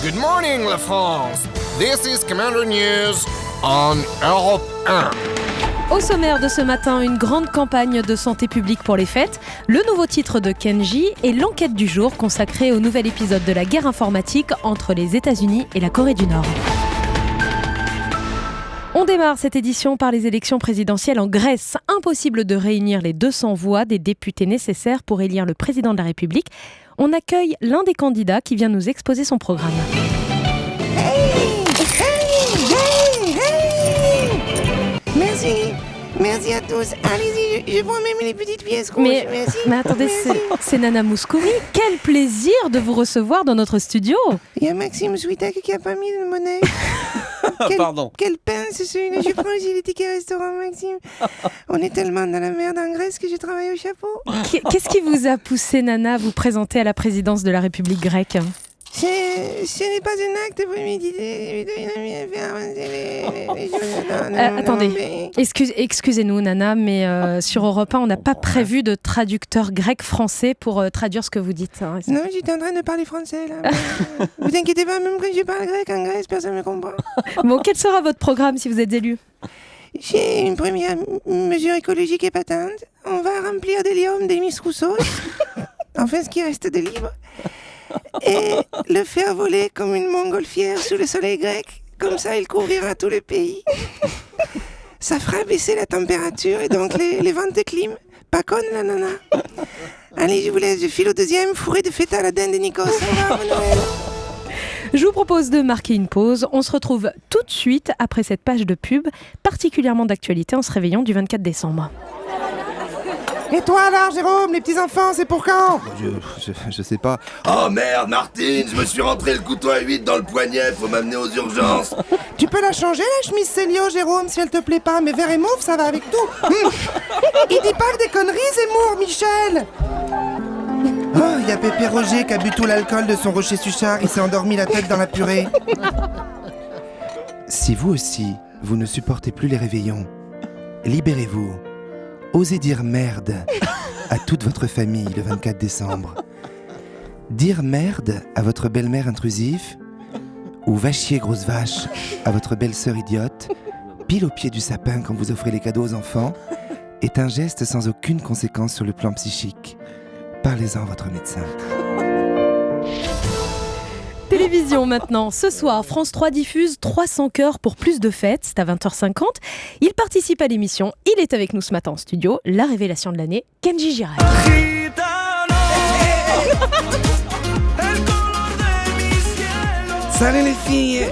Good morning, la France. This is Commander News on Europe 1. Au sommaire de ce matin, une grande campagne de santé publique pour les fêtes, le nouveau titre de Kenji et l'enquête du jour consacrée au nouvel épisode de la guerre informatique entre les États-Unis et la Corée du Nord. On démarre cette édition par les élections présidentielles en Grèce. Impossible de réunir les 200 voix des députés nécessaires pour élire le président de la République. On accueille l'un des candidats qui vient nous exposer son programme. Merci à tous. Allez-y, je prends même les petites pièces rouges. Mais attendez, Merci. c'est Nana Mouskouri. Quel plaisir de vous recevoir dans notre studio. Il y a Maxime Switek qui a pas mis de monnaie. Pardon. Quelle peine c'est celui-là. Je prends aussi les tickets restaurant, Maxime. On est tellement dans la merde en Grèce que je travaille au chapeau. Qu'est-ce qui vous a poussé, Nana, à vous présenter à la présidence de la République grecque ? Ce n'est pas un acte prémédité. Attendez, excusez-nous, Nana, mais sur Europe 1, on n'a pas prévu de traducteur grec-français pour traduire ce que vous dites. Hein. Non, j'étais en train de parler français, là. Vous inquiétez pas, même quand je parle grec en Grèce, personne ne me comprend. Bon, quel sera votre programme si vous êtes élu ? J'ai une première mesure écologique épatante. On va remplir d'hélium des Miss Rousseau. Enfin, ce qui reste de libre. Et le faire voler comme une montgolfière sous le soleil grec. Comme ça, il couvrira tout le pays. Ça fera baisser la température et donc les ventes de clim. Pas conne, la nana. Allez, je vous laisse, je file au deuxième. Fourré de feta à la dinde de Nikos. Au revoir, bonne Noël. Je vous propose de marquer une pause. On se retrouve tout de suite après cette page de pub, particulièrement d'actualité en ce réveillon du 24 décembre. Et toi alors, Jérôme, les petits-enfants, c'est pour quand ? Je sais pas. Oh merde, Martine, je me suis rentré le couteau à 8 dans le poignet, faut m'amener aux urgences. Tu peux la changer, la chemise Célio, Jérôme, si elle te plaît pas, mais vert et mauve, ça va avec tout. Il dit pas que des conneries, Zemmour, Michel. Oh, il y a Pépé Roger qui a bu tout l'alcool de son rocher Suchard, il s'est endormi la tête dans la purée. Si vous aussi, vous ne supportez plus les réveillons, libérez-vous. Osez dire merde à toute votre famille le 24 décembre. Dire merde à votre belle-mère intrusive ou va chier grosse vache à votre belle-sœur idiote, pile au pied du sapin quand vous offrez les cadeaux aux enfants, est un geste sans aucune conséquence sur le plan psychique. Parlez-en à votre médecin. Télévision maintenant. Ce soir, France 3 diffuse 300 cœurs pour plus de fêtes. C'est à 20h50. Il participe à l'émission. Il est avec nous ce matin en studio. La révélation de l'année, Kenji Girac. Salut les filles.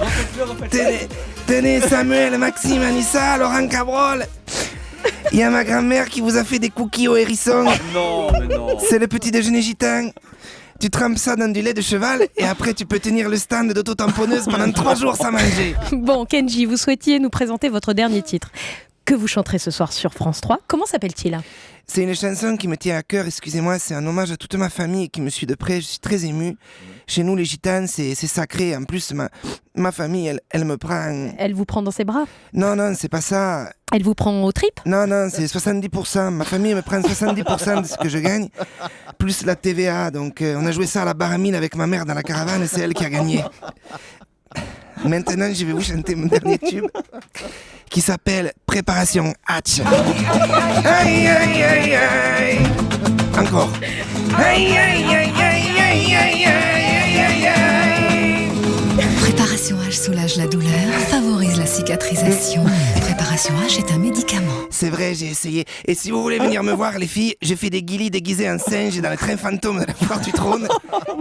Tenez Samuel, Maxime, Anissa, Laurent Cabrol. Il y a ma grand-mère qui vous a fait des cookies au hérisson. Non, mais non. C'est le petit déjeuner gitan. Tu trempes ça dans du lait de cheval et après tu peux tenir le stand d'auto-tamponneuse pendant 3 jours sans manger. Bon, Kenji, vous souhaitiez nous présenter votre dernier titre que vous chanterez ce soir sur France 3. Comment s'appelle-t-il ? C'est une chanson qui me tient à cœur, excusez-moi, c'est un hommage à toute ma famille qui me suit de près, je suis très ému. Chez nous les gitanes, c'est sacré, en plus ma famille, elle me prend... Elle vous prend dans ses bras ? Non, c'est pas ça. Elle vous prend aux tripes ? Non, c'est 70%. Ma famille me prend 70% de ce que je gagne, plus la TVA. Donc, on a joué ça à la baramine avec ma mère dans la caravane et c'est elle qui a gagné. Maintenant, je vais vous chanter mon dernier tube qui s'appelle Préparation Hatch. Aïe, aïe, aïe, aïe. Encore. Aïe, aïe, aïe, aïe, aïe, aïe, aïe, aïe, aïe. Préparation H soulage la douleur, favorise la cicatrisation. Préparation H est un médicament. C'est vrai, j'ai essayé. Et si vous voulez venir me voir, les filles, j'ai fait des guilis déguisés en singe dans le train fantôme de la foire du trône.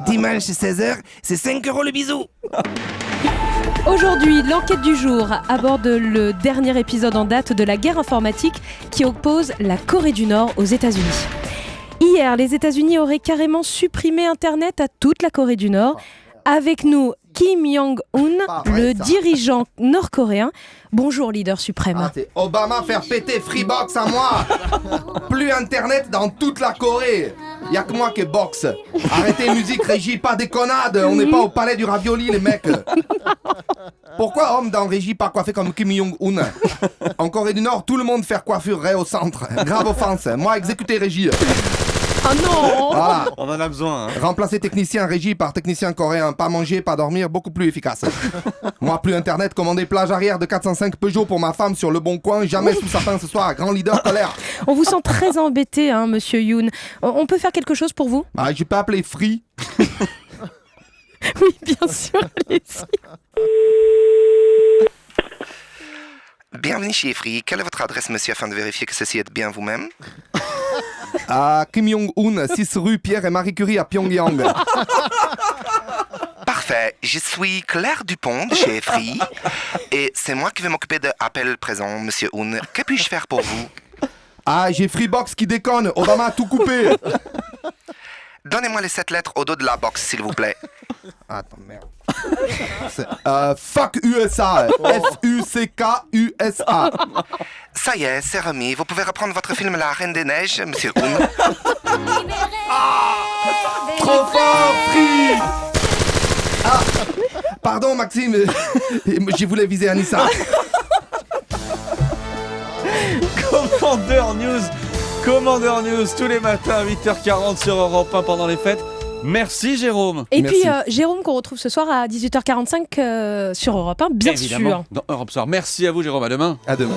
Dimanche, 16h, c'est 5 € le bisou. Aujourd'hui, l'enquête du jour aborde le dernier épisode en date de la guerre informatique qui oppose la Corée du Nord aux États-Unis. Hier, les États-Unis auraient carrément supprimé Internet à toute la Corée du Nord. Avec nous, Kim Jong-un, le dirigeant nord-coréen. Bonjour, leader suprême. Ah, c'est Obama faire péter Freebox à moi. Plus internet dans toute la Corée. Y'a que moi qui boxe. Arrêtez musique régie, pas des connades. On n'est pas au palais du ravioli, les mecs. Pourquoi homme dans régie pas coiffé comme Kim Jong-un? En Corée du Nord, tout le monde faire coiffure au centre. Grave offense. Moi, exécuter régie. Ah non. Voilà. On en a besoin. Hein. Remplacer technicien régie par technicien coréen. Pas manger, pas dormir, beaucoup plus efficace. Moi, plus internet, commander plage arrière de 405 Peugeot pour ma femme sur le bon coin. Jamais sous sapin ce soir. Grand leader colère. On vous sent très embêté, hein, monsieur Yoon. On peut faire quelque chose pour vous? Bah, je peux appeler Free. Oui, bien sûr, allez-y. Bienvenue chez Free. Quelle est votre adresse, monsieur, afin de vérifier que ceci est bien vous-même? À Kim Jong-un, 6 rue Pierre et Marie Curie à Pyongyang. Parfait. Je suis Claire Dupont de chez Free. Et c'est moi qui vais m'occuper de l'appel présent, monsieur Yoon. Que puis-je faire pour vous? Ah, j'ai Freebox qui déconne. Obama a tout coupé. Donnez-moi les 7 lettres au dos de la box, s'il vous plaît. Attends, merde. Fuck USA. F-U-C-K-U-S-A. Ça y est, c'est remis. Vous pouvez reprendre votre film La Reine des Neiges, monsieur Yoon. Trop fort, Free. Ah, pardon, Maxime. Je voulais viser Anissa. Commander News tous les matins à 8h40 sur Europe 1 pendant les fêtes. Merci Jérôme. Et Merci. puis Jérôme qu'on retrouve ce soir à 18h45 sur Europe 1, bien Évidemment, sûr. dans Europe Soir. Merci à vous Jérôme, à demain. À demain.